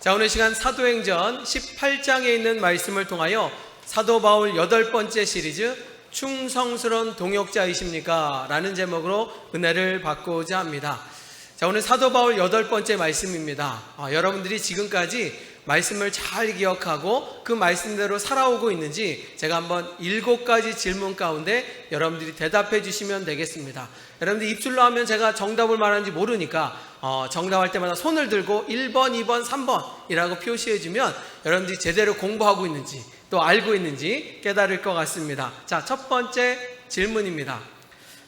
자, 오늘 시간 사도행전 18장에 있는 말씀을 통하여 사도 바울 8번째 시리즈 충성스러운 동역자이십니까? 라는 제목으로 은혜를 받고자 합니다. 자, 오늘 사도 바울 8번째 말씀입니다. 여러분들이 지금까지 말씀을 잘 기억하고 그 말씀대로 살아오고 있는지 제가 한번 7가지 질문 가운데 여러분들이 대답해 주시면 되겠습니다. 여러분들 입술로 하면 제가 정답을 말하는지 모르니까 정답할 때마다 손을 들고 1번, 2번, 3번이라고 표시해 주면 여러분들이 제대로 공부하고 있는지 또 알고 있는지 깨달을 것 같습니다. 자, 첫 번째 질문입니다.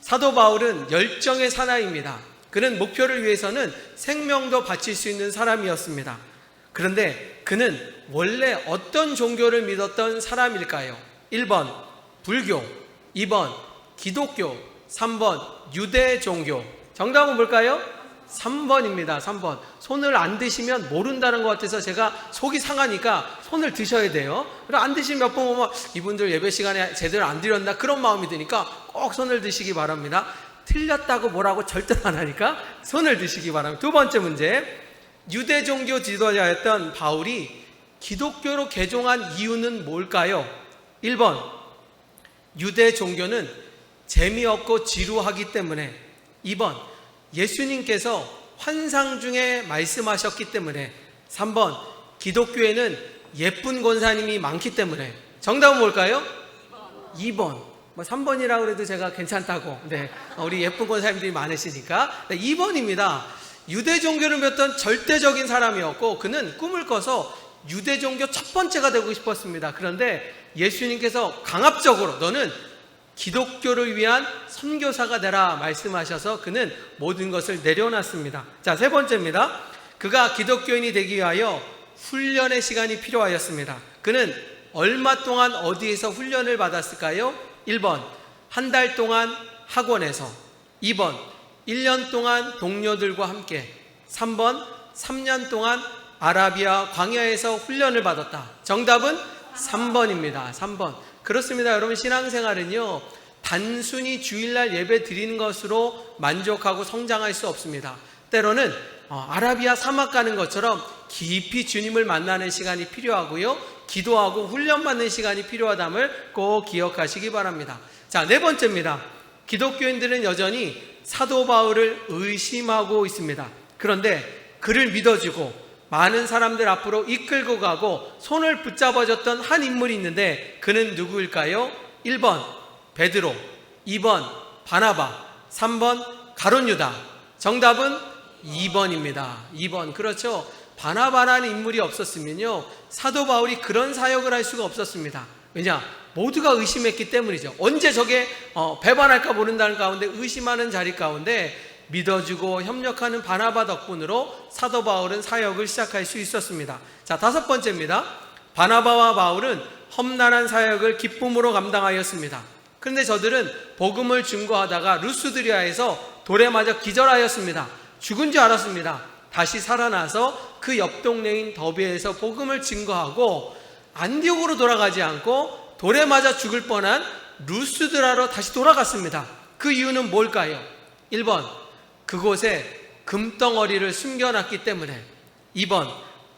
사도 바울은 열정의 사나이입니다. 그는 목표를 위해서는 생명도 바칠 수 있는 사람이었습니다. 그런데 그는 원래 어떤 종교를 믿었던 사람일까요? 1번 불교, 2번 기독교, 3번 유대 종교. 정답은 뭘까요? 3번입니다. 3번. 손을 안 드시면 모른다는 것 같아서 제가 속이 상하니까 손을 드셔야 돼요. 그럼 안 드시면 몇 번 보면 이분들 예배 시간에 제대로 안 드렸나 그런 마음이 드니까 꼭 손을 드시기 바랍니다. 틀렸다고 뭐라고 절대 안 하니까 손을 드시기 바랍니다. 두 번째 문제. 유대 종교 지도자였던 바울이 기독교로 개종한 이유는 뭘까요? 1번 유대 종교는 재미없고 지루하기 때문에, 2번 예수님께서 환상 중에 말씀하셨기 때문에, 3번 기독교에는 예쁜 권사님이 많기 때문에. 정답은 뭘까요? 2번. 3번이라고 해도 제가 괜찮다고. 네, 우리 예쁜 권사님들이 많으시니까. 네, 2번입니다. 유대 종교를 믿었던 절대적인 사람이었고 그는 꿈을 꿔서 유대 종교 첫 번째가 되고 싶었습니다. 그런데 예수님께서 강압적으로 너는 기독교를 위한 선교사가 되라 말씀하셔서 그는 모든 것을 내려놨습니다. 자, 세 번째입니다. 그가 기독교인이 되기 위하여 훈련의 시간이 필요하였습니다. 그는 얼마 동안 어디에서 훈련을 받았을까요? 1번 한 달 동안 학원에서, 2번 1년 동안 동료들과 함께, 3번 3년 동안 아라비아 광야에서 훈련을 받았다. 정답은 3번입니다. 3번. 그렇습니다. 여러분, 신앙생활은요 단순히 주일날 예배 드리는 것으로 만족하고 성장할 수 없습니다. 때로는 아라비아 사막 가는 것처럼 깊이 주님을 만나는 시간이 필요하고요, 기도하고 훈련받는 시간이 필요하담을 꼭 기억하시기 바랍니다. 자, 네 번째입니다. 기독교인들은 여전히 사도 바울을 의심하고 있습니다. 그런데 그를 믿어주고 많은 사람들 앞으로 이끌고 가고 손을 붙잡아줬던 한 인물이 있는데 그는 누구일까요? 1번 베드로, 2번 바나바, 3번 가룟 유다. 정답은 2번입니다. 2번. 그렇죠. 바나바라는 인물이 없었으면요 사도 바울이 그런 사역을 할 수가 없었습니다. 왜냐? 모두가 의심했기 때문이죠. 언제 저게 배반할까 모른다는 가운데 의심하는 자리 가운데 믿어주고 협력하는 바나바 덕분으로 사도 바울은 사역을 시작할 수 있었습니다. 자, 다섯 번째입니다. 바나바와 바울은 험난한 사역을 기쁨으로 감당하였습니다. 그런데 저들은 복음을 증거하다가 루스드리아에서 돌에 맞아 기절하였습니다. 죽은 줄 알았습니다. 다시 살아나서 그 옆 동네인 더베에서 복음을 증거하고 안디옥으로 돌아가지 않고 돌에 맞아 죽을 뻔한 루스드라로 다시 돌아갔습니다. 그 이유는 뭘까요? 1번 그곳에 금덩어리를 숨겨놨기 때문에, 2번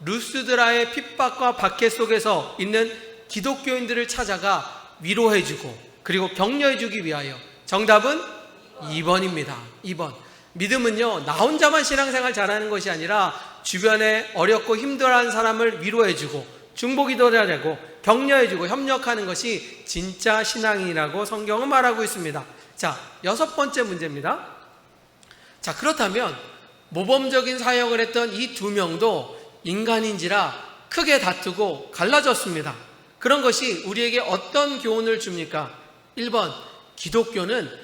루스드라의 핍박과 박해 속에서 있는 기독교인들을 찾아가 위로해주고 그리고 격려해주기 위하여. 정답은 2번입니다. 2번. 믿음은요 나 혼자만 신앙생활 잘하는 것이 아니라 주변에 어렵고 힘들어하는 사람을 위로해주고 중보기도를 하고 격려해주고 협력하는 것이 진짜 신앙이라고 성경은 말하고 있습니다. 자, 여섯 번째 문제입니다. 자, 그렇다면 모범적인 사역을 했던 이 두 명도 인간인지라 크게 다투고 갈라졌습니다. 그런 것이 우리에게 어떤 교훈을 줍니까? 1번 기독교는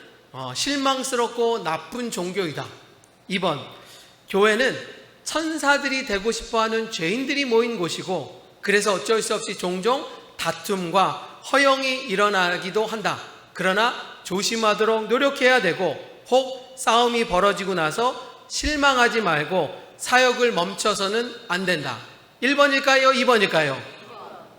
실망스럽고 나쁜 종교이다. 2번 교회는 천사들이 되고 싶어하는 죄인들이 모인 곳이고 그래서 어쩔 수 없이 종종 다툼과 허영이 일어나기도 한다. 그러나 조심하도록 노력해야 되고 혹 싸움이 벌어지고 나서 실망하지 말고 사역을 멈춰서는 안 된다. 1번일까요? 2번일까요?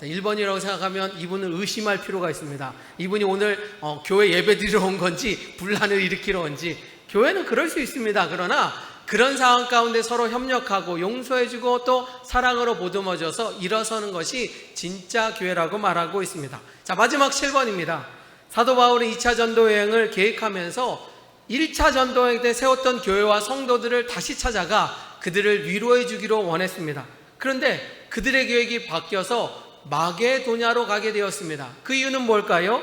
1번이라고 생각하면 이분을 의심할 필요가 있습니다. 이분이 오늘 교회 예배 드리러 온 건지 분란을 일으키러 온지. 교회는 그럴 수 있습니다. 그러나 그런 상황 가운데 서로 협력하고 용서해주고 또 사랑으로 보듬어줘서 일어서는 것이 진짜 교회라고 말하고 있습니다. 자, 마지막 7번입니다. 사도 바울은 2차 전도 여행을 계획하면서 1차 전도 여행 때 세웠던 교회와 성도들을 다시 찾아가 그들을 위로해 주기로 원했습니다. 그런데 그들의 계획이 바뀌어서 마게도냐로 가게 되었습니다. 그 이유는 뭘까요?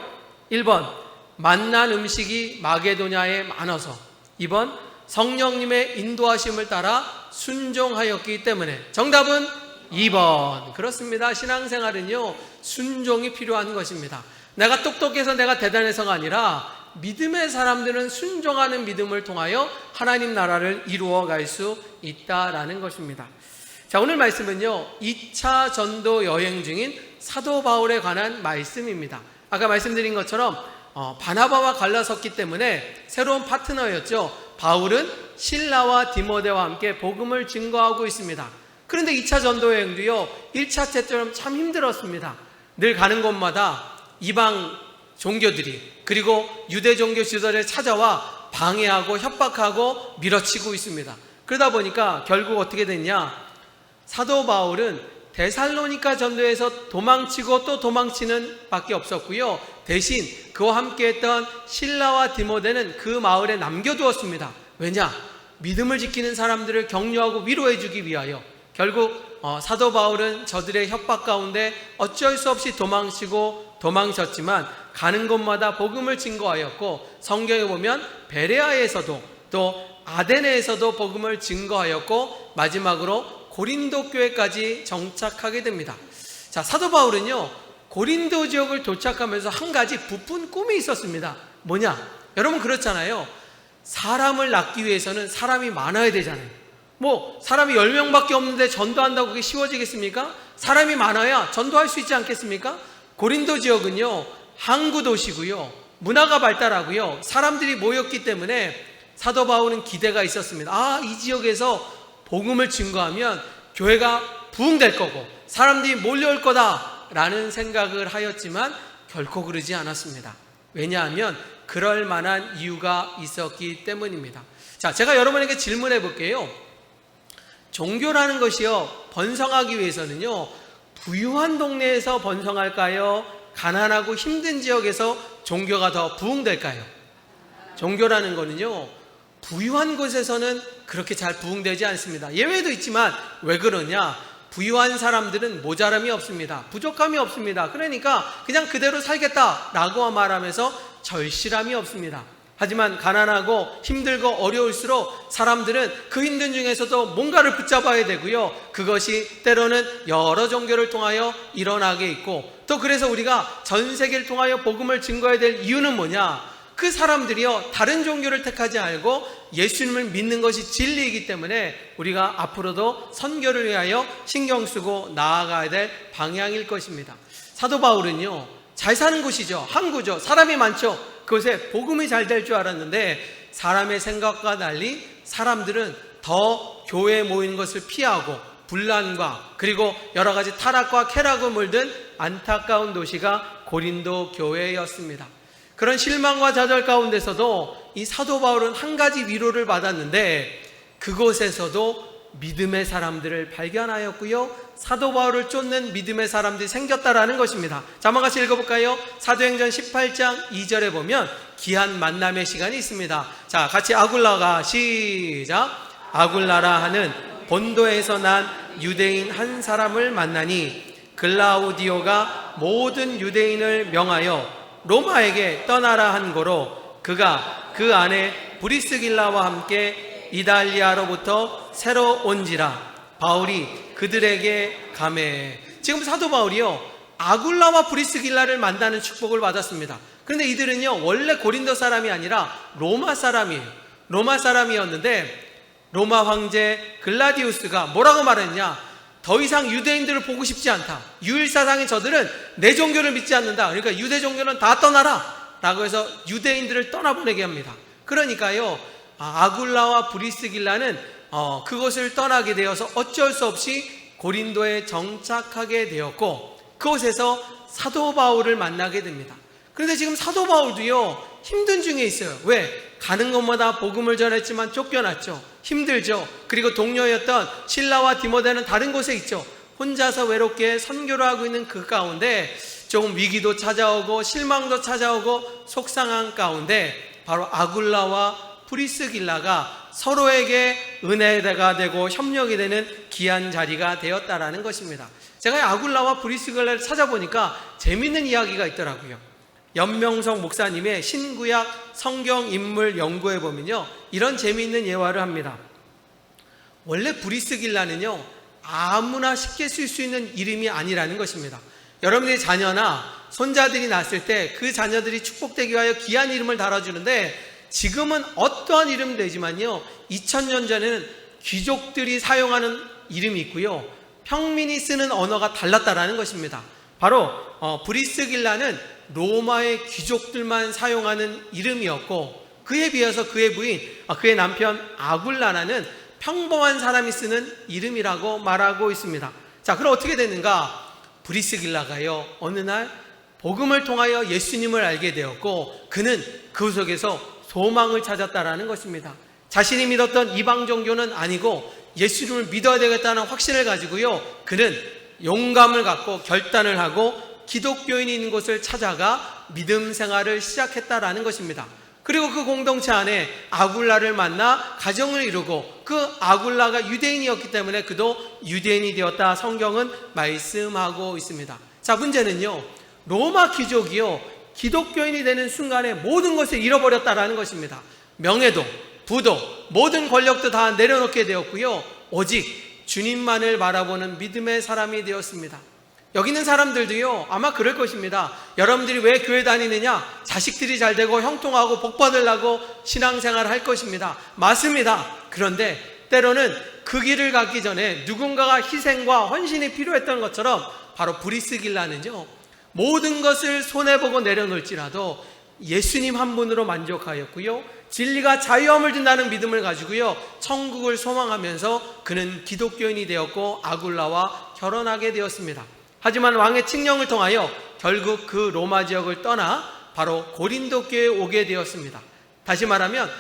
1번, 만난 음식이 마게도냐에 많아서. 2번, 성령님의 인도하심을 따라 순종하였기 때문에. 정답은 2번. 그렇습니다. 신앙생활은요, 순종이 필요한 것입니다. 내가 똑똑해서 내가 대단해서가 아니라 믿음의 사람들은 순종하는 믿음을 통하여 하나님 나라를 이루어 갈 수 있다라는 것입니다. 자, 오늘 말씀은요, 2차 전도 여행 중인 사도 바울에 관한 말씀입니다. 아까 말씀드린 것처럼 바나바와 갈라섰기 때문에 새로운 파트너였죠. 바울은 실라와 디모데와 함께 복음을 증거하고 있습니다. 그런데 2차 전도 여행도요, 1차 때처럼 참 힘들었습니다. 늘 가는 곳마다 이방 종교들이, 그리고 유대 종교 지도자를 찾아와 방해하고 협박하고 밀어치고 있습니다. 그러다 보니까 결국 어떻게 됐냐? 사도 바울은 데살로니가 전도에서 도망치고 또 도망치는 밖에 없었고요. 대신 그와 함께했던 실라와 디모데는 그 마을에 남겨두었습니다. 왜냐? 믿음을 지키는 사람들을 격려하고 위로해주기 위하여. 결국 사도 바울은 저들의 협박 가운데 어쩔 수 없이 도망쳤지만 가는 곳마다 복음을 증거하였고, 성경에 보면 베레아에서도 또 아데네에서도 복음을 증거하였고, 마지막으로 고린도 교회까지 정착하게 됩니다. 자, 사도 바울은요, 고린도 지역을 도착하면서 한 가지 부푼 꿈이 있었습니다. 뭐냐? 여러분 그렇잖아요. 사람을 낳기 위해서는 사람이 많아야 되잖아요. 사람이 10명밖에 없는데 전도한다고 그게 쉬워지겠습니까? 사람이 많아야 전도할 수 있지 않겠습니까? 고린도 지역은요, 항구 도시고요, 문화가 발달하고요, 사람들이 모였기 때문에 사도 바울은 기대가 있었습니다. 이 지역에서 복음을 증거하면 교회가 부흥될 거고 사람들이 몰려올 거다라는 생각을 하였지만 결코 그러지 않았습니다. 왜냐하면 그럴 만한 이유가 있었기 때문입니다. 자, 제가 여러분에게 질문해 볼게요. 종교라는 것이요, 번성하기 위해서는요, 부유한 동네에서 번성할까요? 가난하고 힘든 지역에서 종교가 더 부흥될까요? 종교라는 거는요, 부유한 곳에서는 그렇게 잘 부흥되지 않습니다. 예외도 있지만 왜 그러냐? 부유한 사람들은 모자람이 없습니다. 부족함이 없습니다. 그러니까 그냥 그대로 살겠다라고 말하면서 절실함이 없습니다. 하지만 가난하고 힘들고 어려울수록 사람들은 그 힘든 중에서도 뭔가를 붙잡아야 되고요, 그것이 때로는 여러 종교를 통하여 일어나게 있고, 또 그래서 우리가 전 세계를 통하여 복음을 증거해야 될 이유는 뭐냐? 그 사람들이요, 다른 종교를 택하지 않고 예수님을 믿는 것이 진리이기 때문에 우리가 앞으로도 선교를 위하여 신경 쓰고 나아가야 될 방향일 것입니다. 사도 바울은요, 잘 사는 곳이죠. 항구죠. 사람이 많죠. 그곳에 복음이 잘 될 줄 알았는데 사람의 생각과 달리 사람들은 더 교회에 모이는 것을 피하고 분란과 그리고 여러 가지 타락과 쾌락을 물든 안타까운 도시가 고린도 교회였습니다. 그런 실망과 좌절 가운데서도 이 사도 바울은 한 가지 위로를 받았는데, 그곳에서도 믿음의 사람들을 발견하였고요, 사도 바울을 쫓는 믿음의 사람들이 생겼다라는 것입니다. 자, 한번 같이 읽어볼까요? 사도행전 18장 2절에 보면 귀한 만남의 시간이 있습니다. 자, 같이 아굴라가 시작. 아굴라라 하는 본도에서 난 유대인 한 사람을 만나니 글라우디오가 모든 유대인을 명하여 로마에게 떠나라 한 고로 그가 그 안에 브리스길라와 함께 이달리아로부터 새로 온지라 바울이 그들에게 가매. 지금 사도 바울이요, 아굴라와 브리스길라를 만나는 축복을 받았습니다. 그런데 이들은요, 원래 고린도 사람이 아니라 로마 사람이에요. 로마 사람이었는데 로마 황제 글라디우스가 뭐라고 말했냐? 더 이상 유대인들을 보고 싶지 않다. 유일사상의 저들은 내 종교를 믿지 않는다. 그러니까 유대 종교는 다 떠나라 라고 해서 유대인들을 떠나보내게 합니다. 그러니까요, 아굴라와 브리스길라는 그곳을 떠나게 되어서 어쩔 수 없이 고린도에 정착하게 되었고, 그곳에서 사도 바울을 만나게 됩니다. 그런데 지금 사도 바울도요, 힘든 중에 있어요. 왜? 가는 곳마다 복음을 전했지만 쫓겨났죠. 힘들죠. 그리고 동료였던 실라와 디모데는 다른 곳에 있죠. 혼자서 외롭게 선교를 하고 있는 그 가운데 조금 위기도 찾아오고 실망도 찾아오고 속상한 가운데 바로 아굴라와 브리스길라가 서로에게 은혜가 되고 협력이 되는 귀한 자리가 되었다라는 것입니다. 제가 아굴라와 브리스길라를 찾아보니까 재밌는 이야기가 있더라고요. 연명석 목사님의 신구약 성경 인물 연구에 보면요, 이런 재미있는 예화를 합니다. 원래 브리스길라는요, 아무나 쉽게 쓸 수 있는 이름이 아니라는 것입니다. 여러분들의 자녀나 손자들이 낳았을 때 그 자녀들이 축복되기 위하여 귀한 이름을 달아주는데, 지금은 어떠한 이름 되지만요, 2000년 전에는 귀족들이 사용하는 이름이 있고요, 평민이 쓰는 언어가 달랐다라는 것입니다. 바로 브리스길라는 로마의 귀족들만 사용하는 이름이었고, 그에 비해서 그의 부인, 그의 남편 아굴라라는 평범한 사람이 쓰는 이름이라고 말하고 있습니다. 자, 그럼 어떻게 됐는가? 브리스길라가요, 어느 날 복음을 통하여 예수님을 알게 되었고, 그는 그 속에서 소망을 찾았다라는 것입니다. 자신이 믿었던 이방 종교는 아니고 예수님을 믿어야 되겠다는 확신을 가지고요, 그는 용감을 갖고 결단을 하고 기독교인이 있는 곳을 찾아가 믿음 생활을 시작했다라는 것입니다. 그리고 그 공동체 안에 아굴라를 만나 가정을 이루고, 그 아굴라가 유대인이었기 때문에 그도 유대인이 되었다, 성경은 말씀하고 있습니다. 자, 문제는요, 로마 귀족이요, 기독교인이 되는 순간에 모든 것을 잃어버렸다라는 것입니다. 명예도, 부도, 모든 권력도 다 내려놓게 되었고요, 오직 주님만을 바라보는 믿음의 사람이 되었습니다. 여기 있는 사람들도요, 아마 그럴 것입니다. 여러분들이 왜 교회 다니느냐? 자식들이 잘 되고 형통하고 복 받으려고 신앙생활을 할 것입니다. 맞습니다. 그런데 때로는 그 길을 가기 전에 누군가가 희생과 헌신이 필요했던 것처럼, 바로 브리스길라는요, 모든 것을 손해보고 내려놓을지라도 예수님 한 분으로 만족하였고요, 진리가 자유함을 준다는 믿음을 가지고요, 천국을 소망하면서 그는 기독교인이 되었고 아굴라와 결혼하게 되었습니다. 하지만 왕의 칙령을 통하여 결국 그 로마 지역을 떠나 바로 고린도 교회에 오게 되었습니다. 다시 말하면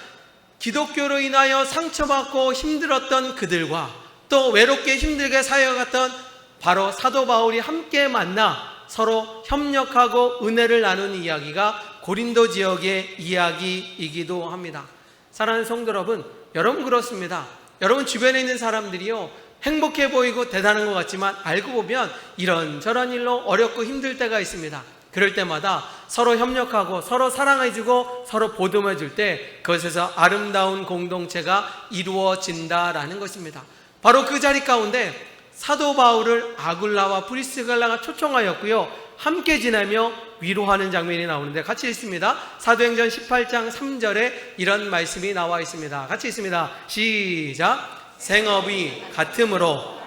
기독교로 인하여 상처받고 힘들었던 그들과 또 외롭게 힘들게 사역했던 바로 사도 바울이 함께 만나 서로 협력하고 은혜를 나누는 이야기가 고린도 지역의 이야기이기도 합니다. 사랑하는 성도 여러분, 여러분 그렇습니다. 여러분 주변에 있는 사람들이요, 행복해 보이고 대단한 것 같지만 알고 보면 이런저런 일로 어렵고 힘들 때가 있습니다. 그럴 때마다 서로 협력하고 서로 사랑해주고 서로 보듬어줄 때 그것에서 아름다운 공동체가 이루어진다라는 것입니다. 바로 그 자리 가운데 사도 바울을 아굴라와 브리스길라가 초청하였고요, 함께 지내며 위로하는 장면이 나오는데 같이 읽습니다. 사도행전 18장 3절에 이런 말씀이 나와 있습니다. 같이 읽습니다. 시작. 생업이 같음으로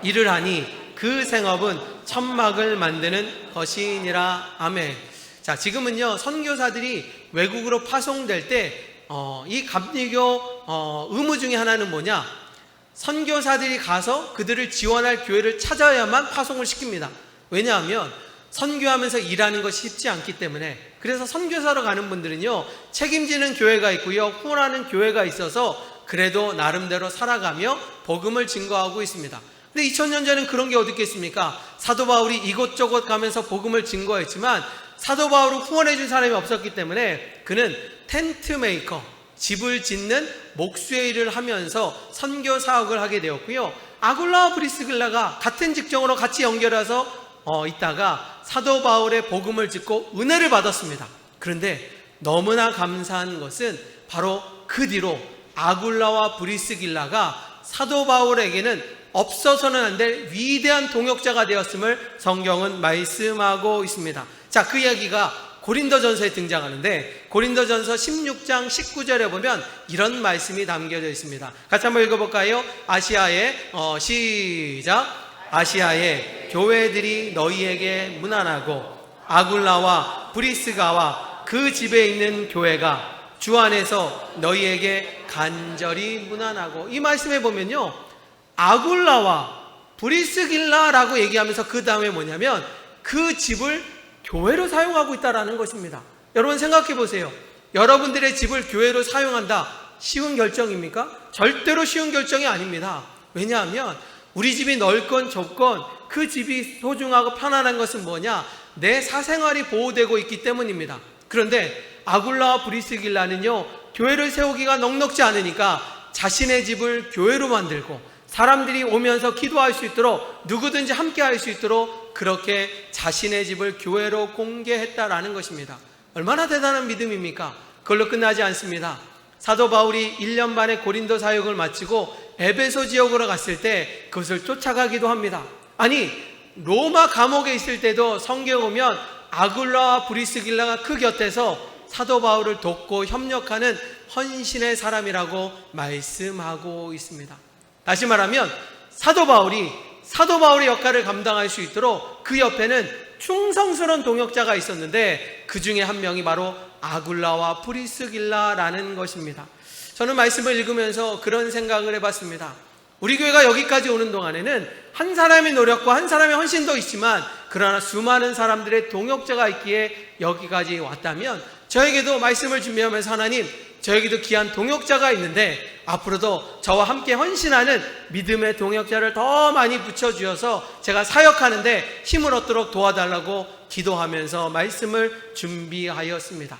일을 하니 그 생업은 천막을 만드는 것이니라. 아멘. 자, 지금은요, 선교사들이 외국으로 파송될 때 이 감리교 의무 중에 하나는 뭐냐? 선교사들이 가서 그들을 지원할 교회를 찾아야만 파송을 시킵니다. 왜냐하면 선교하면서 일하는 것이 쉽지 않기 때문에. 그래서 선교사로 가는 분들은요, 책임지는 교회가 있고요, 후원하는 교회가 있어서 그래도 나름대로 살아가며 복음을 증거하고 있습니다. 근데 2000년 전에는 그런 게 어디 있겠습니까? 사도 바울이 이곳저곳 가면서 복음을 증거했지만 사도 바울을 후원해 준 사람이 없었기 때문에 그는 텐트 메이커, 집을 짓는 목수의 일을 하면서 선교 사역을 하게 되었고요, 아굴라와 브리스길라가 같은 직종으로 같이 연결해서 있다가 사도 바울의 복음을 듣고 은혜를 받았습니다. 그런데 너무나 감사한 것은 바로 그 뒤로 아굴라와 브리스길라가 사도 바울에게는 없어서는 안 될 위대한 동역자가 되었음을 성경은 말씀하고 있습니다. 자, 그 이야기가 고린도전서에 등장하는데 고린도전서 16장 19절에 보면 이런 말씀이 담겨져 있습니다. 같이 한번 읽어볼까요? 아시아에 시작. 아시아의 교회들이 너희에게 문안하고 아굴라와 브리스가와 그 집에 있는 교회가 주 안에서 너희에게 간절히 문안하고. 이 말씀에 보면요, 아굴라와 브리스길라라고 얘기하면서 그 다음에 뭐냐면 그 집을 교회로 사용하고 있다는 것입니다. 여러분 생각해 보세요. 여러분들의 집을 교회로 사용한다. 쉬운 결정입니까? 절대로 쉬운 결정이 아닙니다. 왜냐하면 우리 집이 넓건 좁건 그 집이 소중하고 편안한 것은 뭐냐? 내 사생활이 보호되고 있기 때문입니다. 그런데 아굴라와 브리스길라는요, 교회를 세우기가 넉넉지 않으니까 자신의 집을 교회로 만들고 사람들이 오면서 기도할 수 있도록, 누구든지 함께 할 수 있도록 그렇게 자신의 집을 교회로 공개했다라는 것입니다. 얼마나 대단한 믿음입니까? 그걸로 끝나지 않습니다. 사도 바울이 1년 반의 고린도 사역을 마치고 에베소 지역으로 갔을 때 그것을 쫓아가기도 합니다. 아니, 로마 감옥에 있을 때도 성경에 보면 아굴라와 브리스길라가 그 곁에서 사도 바울을 돕고 협력하는 헌신의 사람이라고 말씀하고 있습니다. 다시 말하면 사도 바울의 역할을 감당할 수 있도록 그 옆에는 충성스러운 동역자가 있었는데 그 중에 한 명이 바로 아굴라와 브리스길라라는 것입니다. 저는 말씀을 읽으면서 그런 생각을 해봤습니다. 우리 교회가 여기까지 오는 동안에는 한 사람의 노력과 한 사람의 헌신도 있지만 그러나 수많은 사람들의 동역자가 있기에 여기까지 왔다면 저에게도 말씀을 준비하면서 하나님, 저에게도 귀한 동역자가 있는데 앞으로도 저와 함께 헌신하는 믿음의 동역자를 더 많이 붙여주셔서 제가 사역하는데 힘을 얻도록 도와달라고 기도하면서 말씀을 준비하였습니다.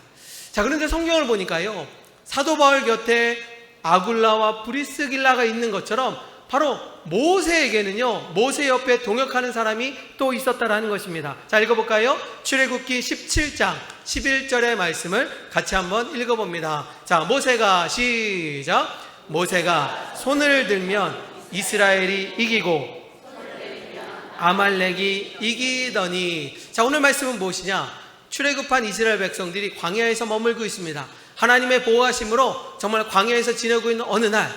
자, 그런데 성경을 보니까요, 사도 바울 곁에 아굴라와 브리스길라가 있는 것처럼 바로 모세에게는요, 모세 옆에 동역하는 사람이 또 있었다라는 것입니다. 자, 읽어볼까요? 출애굽기 17장 11절의 말씀을 같이 한번 읽어봅니다. 자, 모세가 시작. 모세가 손을 들면 이스라엘이 이기고 아말렉이 이기더니. 자, 오늘 말씀은 무엇이냐? 출애굽한 이스라엘 백성들이 광야에서 머물고 있습니다. 하나님의 보호하심으로 정말 광야에서 지내고 있는 어느 날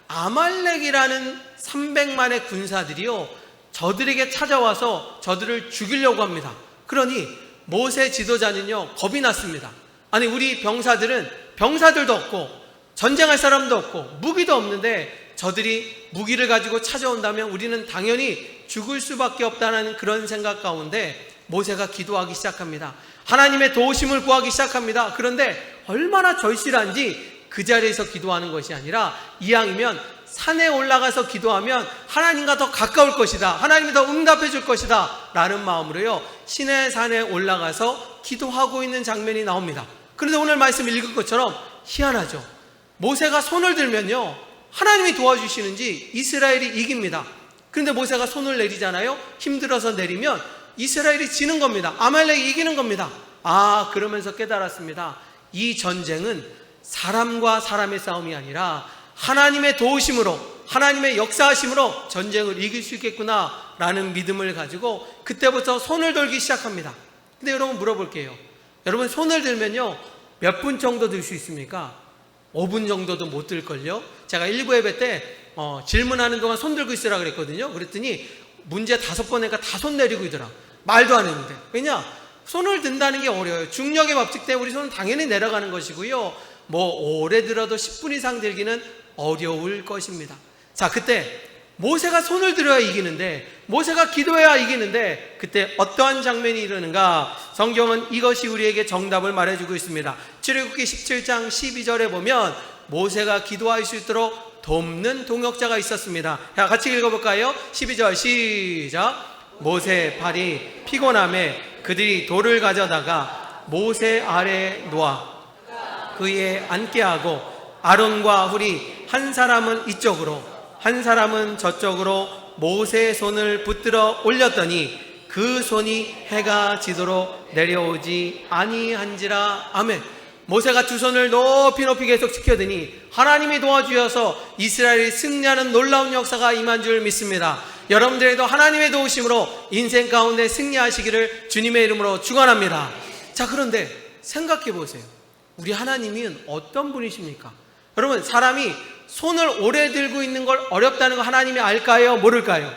아말렉이라는 300만의 군사들이요, 저들에게 찾아와서 저들을 죽이려고 합니다. 그러니 모세 지도자는요, 겁이 났습니다. 아니, 우리 병사들도 없고 전쟁할 사람도 없고 무기도 없는데 저들이 무기를 가지고 찾아온다면 우리는 당연히 죽을 수밖에 없다는 그런 생각 가운데 모세가 기도하기 시작합니다. 하나님의 도우심을 구하기 시작합니다. 그런데 얼마나 절실한지 그 자리에서 기도하는 것이 아니라 이왕이면 산에 올라가서 기도하면 하나님과 더 가까울 것이다, 하나님이 더 응답해 줄 것이다 라는 마음으로요, 시내 산에 올라가서 기도하고 있는 장면이 나옵니다. 그런데 오늘 말씀 읽은 것처럼 희한하죠. 모세가 손을 들면요, 하나님이 도와주시는지 이스라엘이 이깁니다. 그런데 모세가 손을 내리잖아요. 힘들어서 내리면 이스라엘이 지는 겁니다. 아말렉이 이기는 겁니다. 아, 그러면서 깨달았습니다. 이 전쟁은 사람과 사람의 싸움이 아니라 하나님의 도우심으로, 하나님의 역사하심으로 전쟁을 이길 수 있겠구나 라는 믿음을 가지고 그때부터 손을 들기 시작합니다. 근데 여러분, 물어볼게요. 여러분, 손을 들면요, 몇 분 정도 들 수 있습니까? 5분 정도도 못 들걸요? 제가 1부 예배 때 질문하는 동안 손 들고 있으라 그랬거든요. 그랬더니 문제 5번 하니까 다 손 내리고 있더라. 말도 안 했는데. 왜냐? 손을 든다는 게 어려워요. 중력의 법칙 때문에 우리 손은 당연히 내려가는 것이고요, 뭐 오래 들어도 10분 이상 들기는 어려울 것입니다. 자, 그때 모세가 손을 들어야 이기는데, 모세가 기도해야 이기는데 그때 어떠한 장면이 일어나는가? 성경은 이것이 우리에게 정답을 말해주고 있습니다. 출애굽기 17장 12절에 보면 모세가 기도할 수 있도록 돕는 동역자가 있었습니다. 자, 같이 읽어볼까요? 12절 시작. 모세 발이 피곤함에 그들이 돌을 가져다가 모세 아래에 놓아 그에 앉게 하고 아론과 훌이 한 사람은 이쪽으로 한 사람은 저쪽으로 모세의 손을 붙들어 올렸더니 그 손이 해가 지도록 내려오지 아니한지라. 아멘. 모세가 두 손을 높이 계속 지켜드니 하나님이 도와주셔서 이스라엘이 승리하는 놀라운 역사가 임한 줄 믿습니다. 여러분들에도 하나님의 도우심으로 인생 가운데 승리하시기를 주님의 이름으로 축원합니다. 자, 그런데 생각해 보세요. 우리 하나님은 어떤 분이십니까? 여러분, 사람이 손을 오래 들고 있는 걸 어렵다는 거 하나님이 알까요? 모를까요?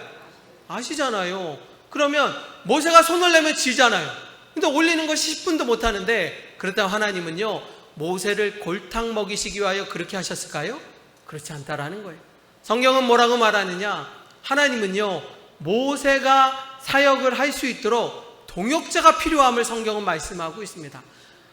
아시잖아요. 그러면 모세가 손을 내면 지잖아요. 근데 올리는 거 10분도 못 하는데, 그렇다고 하나님은요, 모세를 골탕 먹이시기 위하여 그렇게 하셨을까요? 그렇지 않다라는 거예요. 성경은 뭐라고 말하느냐? 하나님은요, 모세가 사역을 할 수 있도록 동역자가 필요함을 성경은 말씀하고 있습니다.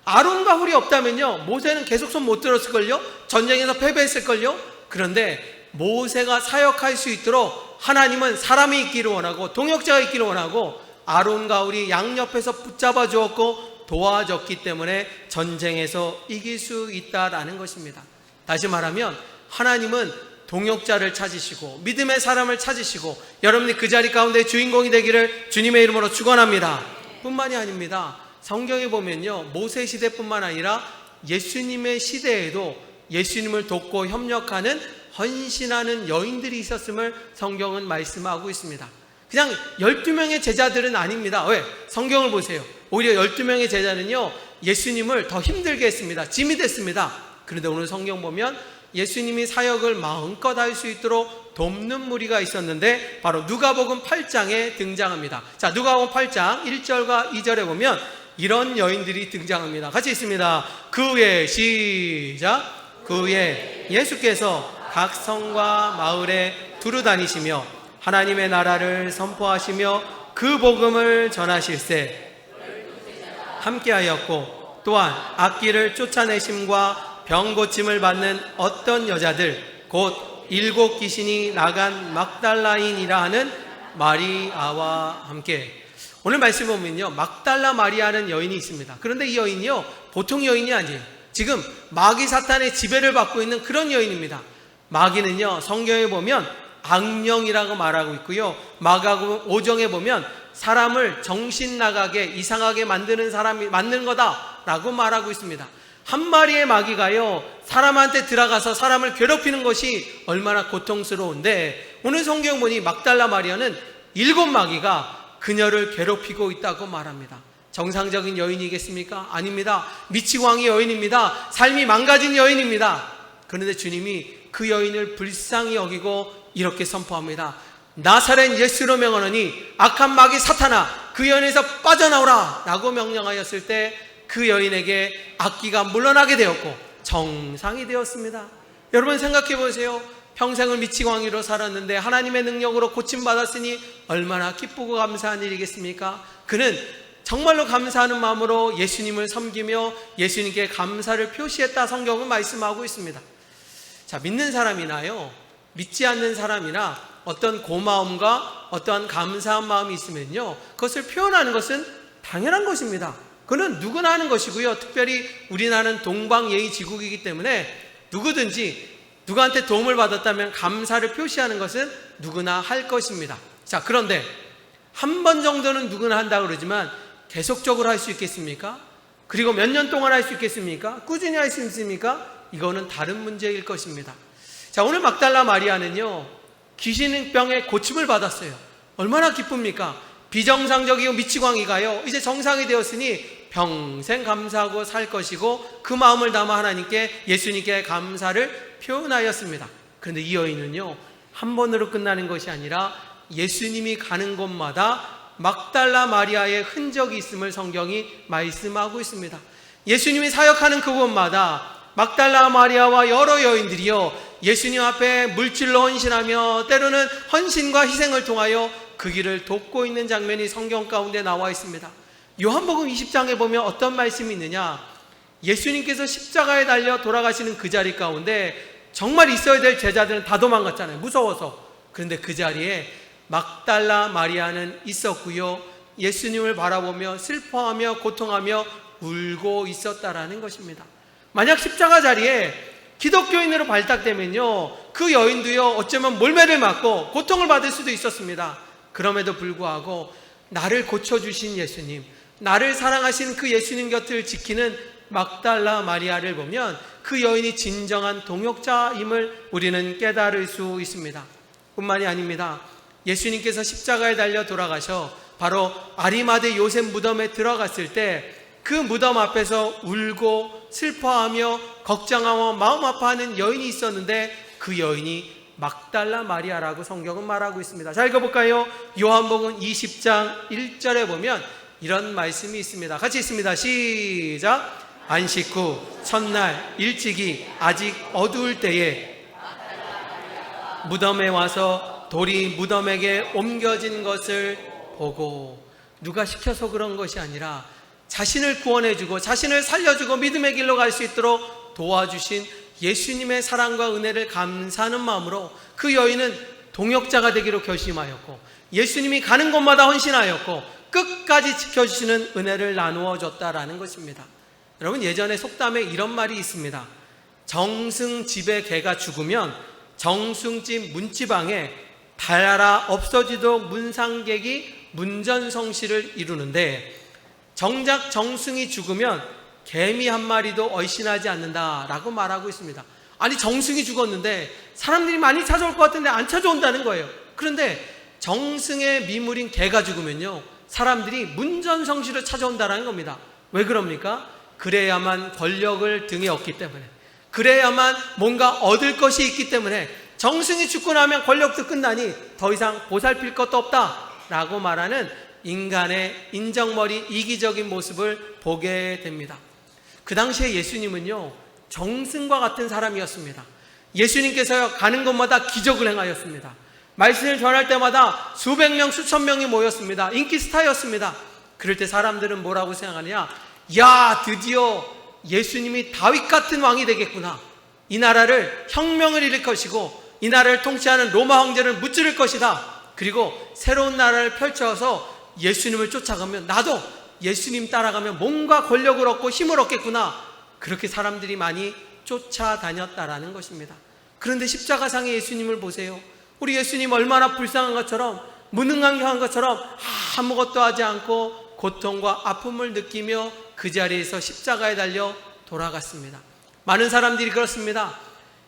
아론과 훌이 없다면요, 모세는 계속 손 못 들었을걸요? 전쟁에서 패배했을걸요? 그런데 모세가 사역할 수 있도록 하나님은 사람이 있기를 원하고 동역자가 있기를 원하고 아론과 훌이 양옆에서 붙잡아 주었고 도와줬기 때문에 전쟁에서 이길 수 있다라는 것입니다. 다시 말하면 하나님은 동역자를 찾으시고 믿음의 사람을 찾으시고 여러분이 그 자리 가운데 주인공이 되기를 주님의 이름으로 축원합니다. 뿐만이 아닙니다. 성경에 보면요, 모세 시대뿐만 아니라 예수님의 시대에도 예수님을 돕고 협력하는 헌신하는 여인들이 있었음을 성경은 말씀하고 있습니다. 그냥 12명의 제자들은 아닙니다. 왜? 성경을 보세요. 오히려 12명의 제자는요, 예수님을 더 힘들게 했습니다. 짐이 됐습니다. 그런데 오늘 성경 보면 예수님이 사역을 마음껏 할 수 있도록 돕는 무리가 있었는데 바로 누가복음 8장에 등장합니다. 자, 누가복음 8장 1절과 2절에 보면 이런 여인들이 등장합니다. 같이 있습니다. 그 후에 시작. 그 후에 예수께서 각 성과 마을에 두루 다니시며 하나님의 나라를 선포하시며 그 복음을 전하실세 함께하였고 또한 악귀를 쫓아내심과 병 고침을 받는 어떤 여자들 곧 7 귀신이 나간 막달라인이라 하는 마리아와 함께. 오늘 말씀 보면요, 막달라 마리아는 여인이 있습니다. 그런데 이 여인이요, 보통 여인이 아니에요. 지금 마귀 사탄의 지배를 받고 있는 그런 여인입니다. 마귀는요, 성경에 보면 악령이라고 말하고 있고요, 마가복음 5장에 보면 사람을 정신 나가게 이상하게 만드는 사람이 만드는 거다라고 말하고 있습니다. 한 마리의 마귀가요, 사람한테 들어가서 사람을 괴롭히는 것이 얼마나 고통스러운데 오늘 성경 보니 막달라 마리아는 7 마귀가 그녀를 괴롭히고 있다고 말합니다. 정상적인 여인이겠습니까? 아닙니다. 미치광이 여인입니다. 삶이 망가진 여인입니다. 그런데 주님이 그 여인을 불쌍히 여기고 이렇게 선포합니다. 나사렛 예수로 명하노니 악한 마귀 사탄아 그 여인에서 빠져나오라 라고 명령하였을 때 그 여인에게 악귀가 물러나게 되었고 정상이 되었습니다. 여러분 생각해 보세요. 평생을 미치광이로 살았는데 하나님의 능력으로 고침받았으니 얼마나 기쁘고 감사한 일이겠습니까? 그는 정말로 감사하는 마음으로 예수님을 섬기며 예수님께 감사를 표시했다 성경은 말씀하고 있습니다. 자, 믿는 사람이나요, 믿지 않는 사람이나 어떤 고마움과 어떠한 감사한 마음이 있으면요, 그것을 표현하는 것은 당연한 것입니다. 그는 누구나 하는 것이고요, 특별히 우리나라는 동방예의지국이기 때문에 누구든지 누구한테 도움을 받았다면 감사를 표시하는 것은 누구나 할 것입니다. 자, 그런데 한 번 정도는 누구나 한다고 그러지만 계속적으로 할 수 있겠습니까? 그리고 몇 년 동안 할 수 있겠습니까? 꾸준히 할 수 있습니까? 이거는 다른 문제일 것입니다. 자, 오늘 막달라 마리아는요, 귀신병의 고침을 받았어요. 얼마나 기쁩니까? 비정상적이고 미치광이가요, 이제 정상이 되었으니 평생 감사하고 살 것이고 그 마음을 담아 하나님께 예수님께 감사를 표현하였습니다. 그런데 이 여인은요, 한 번으로 끝나는 것이 아니라 예수님이 가는 곳마다 막달라 마리아의 흔적이 있음을 성경이 말씀하고 있습니다. 예수님이 사역하는 그곳마다 막달라 마리아와 여러 여인들이요, 예수님 앞에 물질로 헌신하며 때로는 헌신과 희생을 통하여 그 길을 돕고 있는 장면이 성경 가운데 나와 있습니다. 요한복음 20장에 보면 어떤 말씀이 있느냐, 예수님께서 십자가에 달려 돌아가시는 그 자리 가운데 정말 있어야 될 제자들은 다 도망갔잖아요, 무서워서. 그런데 그 자리에 막달라 마리아는 있었고요, 예수님을 바라보며 슬퍼하며 고통하며 울고 있었다라는 것입니다. 만약 십자가 자리에 기독교인으로 발탁되면요, 그 여인도요, 어쩌면 몰매를 맞고 고통을 받을 수도 있었습니다. 그럼에도 불구하고 나를 고쳐주신 예수님, 나를 사랑하신 그 예수님 곁을 지키는 막달라 마리아를 보면 그 여인이 진정한 동역자임을 우리는 깨달을 수 있습니다. 뿐만이 아닙니다. 예수님께서 십자가에 달려 돌아가셔 바로 아리마대 요셉 무덤에 들어갔을 때 그 무덤 앞에서 울고 슬퍼하며 걱정하며 마음 아파하는 여인이 있었는데 그 여인이 막달라 마리아라고 성경은 말하고 있습니다. 자, 읽어볼까요? 요한복음 20장 1절에 보면 이런 말씀이 있습니다. 같이 있습니다. 시작. 안식 후 첫날 일찍이 아직 어두울 때에 무덤에 와서 돌이 무덤에게 옮겨진 것을 보고, 누가 시켜서 그런 것이 아니라 자신을 구원해주고 자신을 살려주고 믿음의 길로 갈 수 있도록 도와주신 예수님의 사랑과 은혜를 감사하는 마음으로 그 여인은 동역자가 되기로 결심하였고 예수님이 가는 곳마다 헌신하였고 끝까지 지켜주시는 은혜를 나누어 줬다라는 것입니다. 여러분, 예전에 속담에 이런 말이 있습니다. 정승집의 개가 죽으면 정승집 문지방에 달아라 없어지도록 문상객이 문전성시를 이루는데 정작 정승이 죽으면 개미 한 마리도 얼씬하지 않는다라고 말하고 있습니다. 아니, 정승이 죽었는데 사람들이 많이 찾아올 것 같은데 안 찾아온다는 거예요. 그런데 정승의 미물인 개가 죽으면요, 사람들이 문전성시로 찾아온다는 겁니다. 왜 그럽니까? 그래야만 권력을 등에 얻기 때문에, 그래야만 뭔가 얻을 것이 있기 때문에, 정승이 죽고 나면 권력도 끝나니 더 이상 보살필 것도 없다라고 말하는 인간의 인정머리 이기적인 모습을 보게 됩니다. 그 당시에 예수님은요, 정승과 같은 사람이었습니다. 예수님께서 가는 곳마다 기적을 행하였습니다. 말씀을 전할 때마다 수백 명, 수천 명이 모였습니다. 인기 스타였습니다. 그럴 때 사람들은 뭐라고 생각하느냐? 야, 드디어 예수님이 다윗 같은 왕이 되겠구나. 이 나라를 혁명을 일으킬 것이고 이 나라를 통치하는 로마 황제를 무찌를 것이다. 그리고 새로운 나라를 펼쳐서 예수님을 쫓아가면 나도 예수님 따라가면 뭔가 권력을 얻고 힘을 얻겠구나. 그렇게 사람들이 많이 쫓아다녔다라는 것입니다. 그런데 십자가상의 예수님을 보세요. 우리 예수님 얼마나 불쌍한 것처럼, 무능한 것처럼 아무것도 하지 않고 고통과 아픔을 느끼며 그 자리에서 십자가에 달려 돌아갔습니다. 많은 사람들이 그렇습니다.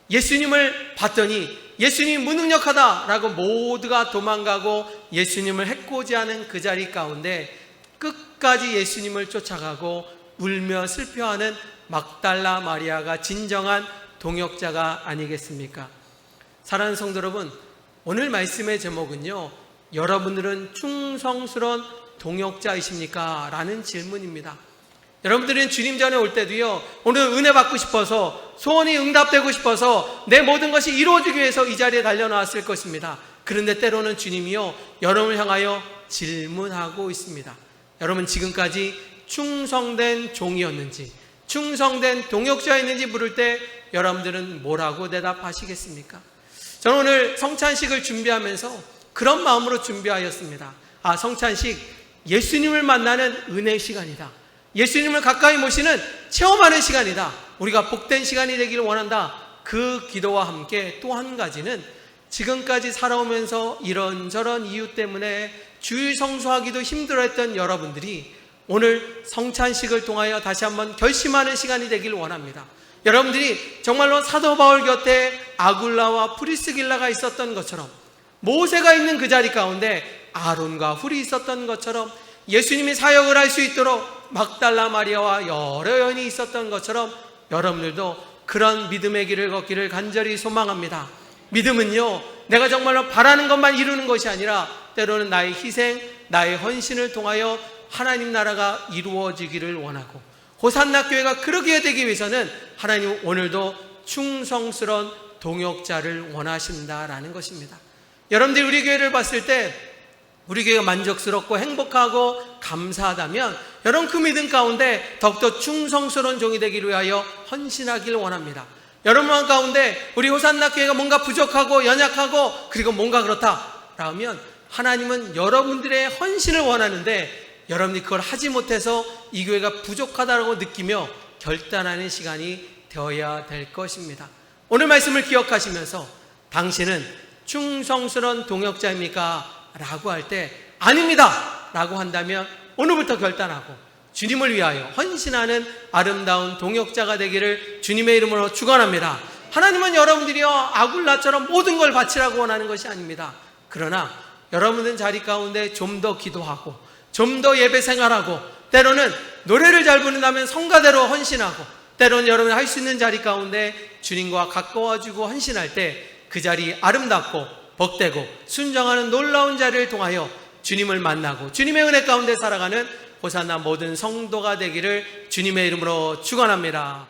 예수님을 봤더니 예수님이 무능력하다라고 모두가 도망가고 예수님을 해코지하는 그 자리 가운데 끝까지 예수님을 쫓아가고 울며 슬퍼하는 막달라 마리아가 진정한 동역자가 아니겠습니까? 사랑하는 성도 여러분, 오늘 말씀의 제목은요, 여러분들은 충성스러운 동역자이십니까? 라는 질문입니다. 여러분들은 주님 전에 올 때도요, 오늘 은혜 받고 싶어서, 소원이 응답되고 싶어서, 내 모든 것이 이루어지기 위해서 이 자리에 달려나왔을 것입니다. 그런데 때로는 주님이요, 여러분을 향하여 질문하고 있습니다. 여러분, 지금까지 충성된 종이었는지, 충성된 동역자였는지 물을 때 여러분들은 뭐라고 대답하시겠습니까? 저는 오늘 성찬식을 준비하면서 그런 마음으로 준비하였습니다. 성찬식, 예수님을 만나는 은혜 시간이다. 예수님을 가까이 모시는 체험하는 시간이다. 우리가 복된 시간이 되기를 원한다. 그 기도와 함께 또 한 가지는 지금까지 살아오면서 이런저런 이유 때문에 주일 성수하기도 힘들어했던 여러분들이 오늘 성찬식을 통하여 다시 한번 결심하는 시간이 되길 원합니다. 여러분들이 정말로 사도 바울 곁에 아굴라와 프리스길라가 있었던 것처럼, 모세가 있는 그 자리 가운데 아론과 훌이 있었던 것처럼, 예수님이 사역을 할 수 있도록 막달라 마리아와 여러 여인이 있었던 것처럼 여러분들도 그런 믿음의 길을 걷기를 간절히 소망합니다. 믿음은요, 내가 정말로 바라는 것만 이루는 것이 아니라 때로는 나의 희생, 나의 헌신을 통하여 하나님 나라가 이루어지기를 원하고, 호산나 교회가 그러게 되기 위해서는 하나님 오늘도 충성스러운 동역자를 원하신다라는 것입니다. 여러분들이 우리 교회를 봤을 때 우리 교회가 만족스럽고 행복하고 감사하다면 여러분 그 믿음 가운데 더욱더 충성스러운 종이 되기를 위하여 헌신하기를 원합니다. 여러분 가운데 우리 호산나 교회가 뭔가 부족하고 연약하고 그리고 뭔가 그렇다라면 하나님은 여러분들의 헌신을 원하는데 여러분이 그걸 하지 못해서 이 교회가 부족하다고 느끼며 결단하는 시간이 되어야 될 것입니다. 오늘 말씀을 기억하시면서 당신은 충성스러운 동역자입니까? 라고 할 때 아닙니다 라고 한다면 오늘부터 결단하고 주님을 위하여 헌신하는 아름다운 동역자가 되기를 주님의 이름으로 축원합니다. 하나님은 여러분들이요 아굴라처럼 모든 걸 바치라고 원하는 것이 아닙니다. 그러나 여러분들 자리 가운데 좀 더 기도하고 좀 더 예배 생활하고, 때로는 노래를 잘 부른다면 성가대로 헌신하고, 때로는 여러분이 할 수 있는 자리 가운데 주님과 가까워지고 헌신할 때 그 자리 아름답고 복되고 순정하는 놀라운 자리를 통하여 주님을 만나고 주님의 은혜 가운데 살아가는 호산나 모든 성도가 되기를 주님의 이름으로 축원합니다.